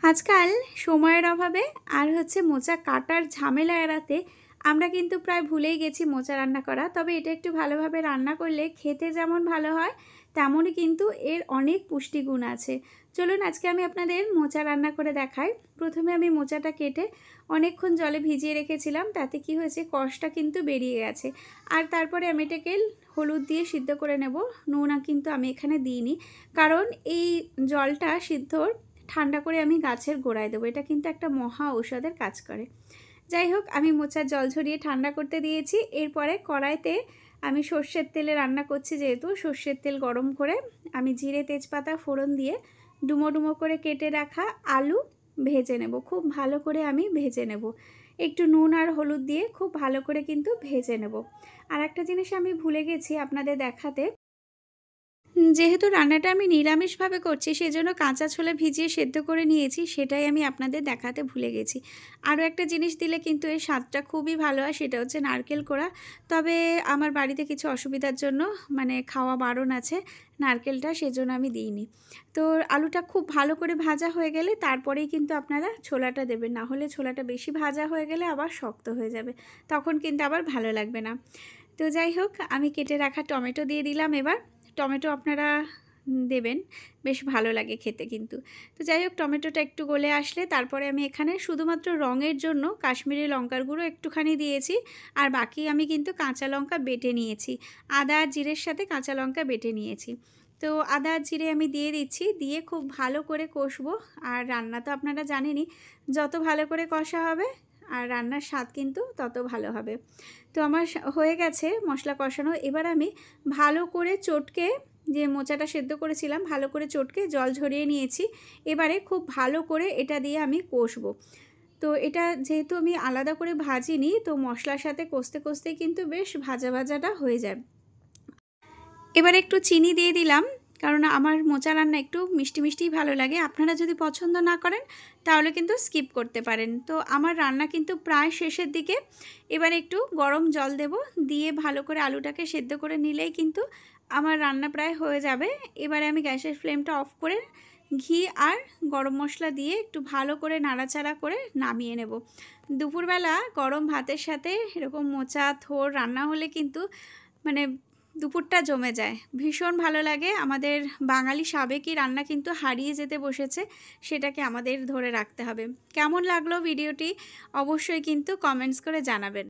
আজকাল সময়ের অভাবে আর মোচা কাটার ঝামেলা এড়াতে আমরা কিন্তু প্রায় ভুলেই গেছি মোচা রান্না করা। তবে এটা একটু ভালোভাবে রান্না করলে খেতে যেমন ভালো হয়, তেমনই কিন্তু এর অনেক পুষ্টিগুণ আছে। চলুন আজকে আমি আপনাদের মোচা রান্না করে দেখাই। প্রথমে আমি মোচাটা কেটে অনেকক্ষণ জলে ভিজিয়ে রেখেছিলাম, তাতে কি হয়েছে কষটা কিন্তু বেরিয়ে গেছে। আর তারপরে আমি এটাকে হলুদ দিয়ে সিদ্ধ করে নেব। নুন কিন্তু আমি এখানে দিইনি, কারণ এই জলটা সিদ্ধর ঠান্ডা করে আমি গাছের গোড়ায় দেবো। এটা কিন্তু একটা মহা ঔষধের কাজ করে। যাই হোক, আমি মোচার জল ঝরিয়ে ঠান্ডা করতে দিয়েছি। এরপরে কড়াইতে আমি সর্ষের তেলে রান্না করছি, যেহেতু সর্ষের তেল গরম করে আমি জিরে তেজপাতা ফোড়ন দিয়ে ডুমো ডুমো করে কেটে রাখা আলু ভেজে নেব। খুব ভালো করে আমি ভেজে নেব, একটু নুন আর হলুদ দিয়ে খুব ভালো করে কিন্তু ভেজে নেব। আর একটা জিনিস আমি ভুলে গেছি আপনাদের দেখাতে, যেহেতু রান্নাটা আমি নিরামিষভাবে করছি, সেজন্য কাঁচা ছোলা ভিজিয়ে সেদ্ধ করে নিয়েছি, সেটাই আমি আপনাদের দেখাতে ভুলে গেছি। আরও একটা জিনিস দিলে কিন্তু এর স্বাদটা খুবই ভালো হয়, সেটা হচ্ছে নারকেল কোড়া। তবে আমার বাড়িতে কিছু অসুবিধার জন্য খাওয়া বারণ আছে নারকেলটা, সেজন্য আমি দিইনি। তো আলুটা খুব ভালো করে ভাজা হয়ে গেলে তারপরেই কিন্তু আপনারা ছোলাটা দেবেন, না হলে ছোলাটা বেশি ভাজা হয়ে গেলে আবার শক্ত হয়ে যাবে, তখন কিন্তু আবার ভালো লাগবে না। তো যাই হোক, আমি কেটে রাখা টমেটো দিয়ে দিলাম। এবার টমেটো আপনারা দেবেন, বেশ ভালো লাগে খেতে কিন্তু। তো যাই হোক, টমেটোটা একটু গলে আসলে তারপরে আমি এখানে শুধুমাত্র রঙের জন্য কাশ্মীরি লঙ্কার গুঁড়ো একটুখানি দিয়েছি, আর বাকি আমি কিন্তু কাঁচা লঙ্কা বেটে নিয়েছি। আদা আর জিরের সাথে কাঁচা লঙ্কা বেটে নিয়েছি। তো আদা আর জিরে আমি দিয়ে দিচ্ছি, দিয়ে খুব ভালো করে কষবো। আর রান্না তো আপনারা জানেনই, যত ভালো করে কষা হবে আর রান্নার স্বাদ কিন্তু তত ভালো হবে। তো আমার হয়ে গেছে মশলা কষানো। এবার আমি ভালো করে চটকে, যে মোচাটা সেদ্ধ করেছিলাম, ভালো করে চটকে জল ঝরিয়ে নিয়েছি। এবারে খুব ভালো করে এটা দিয়ে আমি কষবো। তো এটা যেহেতু আমি আলাদা করে ভাজিনি, তো মশলার সাথে কষতে কষতেই কিন্তু বেশ ভাজা ভাজাটা হয়ে যায়। এবার একটু চিনি দিয়ে দিলাম, কারণ আমার মোচা রান্না একটু মিষ্টি মিষ্টিই ভালো লাগে। আপনারা যদি পছন্দ না করেন তাহলে কিন্তু স্কিপ করতে পারেন। তো আমার রান্না কিন্তু প্রায় শেষের দিকে। এবার একটু গরম জল দেব, দিয়ে ভালো করে আলুটাকে সেদ্ধ করে নিলেই কিন্তু আমার রান্না প্রায় হয়ে যাবে। এবারে আমি গ্যাসের ফ্লেমটা অফ করে ঘি আর গরম মশলা দিয়ে একটু ভালো করে নাড়াচাড়া করে নামিয়ে নেব। দুপুরবেলা গরম ভাতের সাথে এরকম মোচা থোড় রান্না হলে কিন্তু দুপুরটা জমে যায়, ভীষণ ভালো লাগে। আমাদের বাঙালি সাবেকি রান্না কিন্তু হারিয়ে যেতে বসেছে, সেটাকে আমাদের ধরে রাখতে হবে। কেমন লাগলো ভিডিওটি অবশ্যই কিন্তু কমেন্টস করে জানাবেন।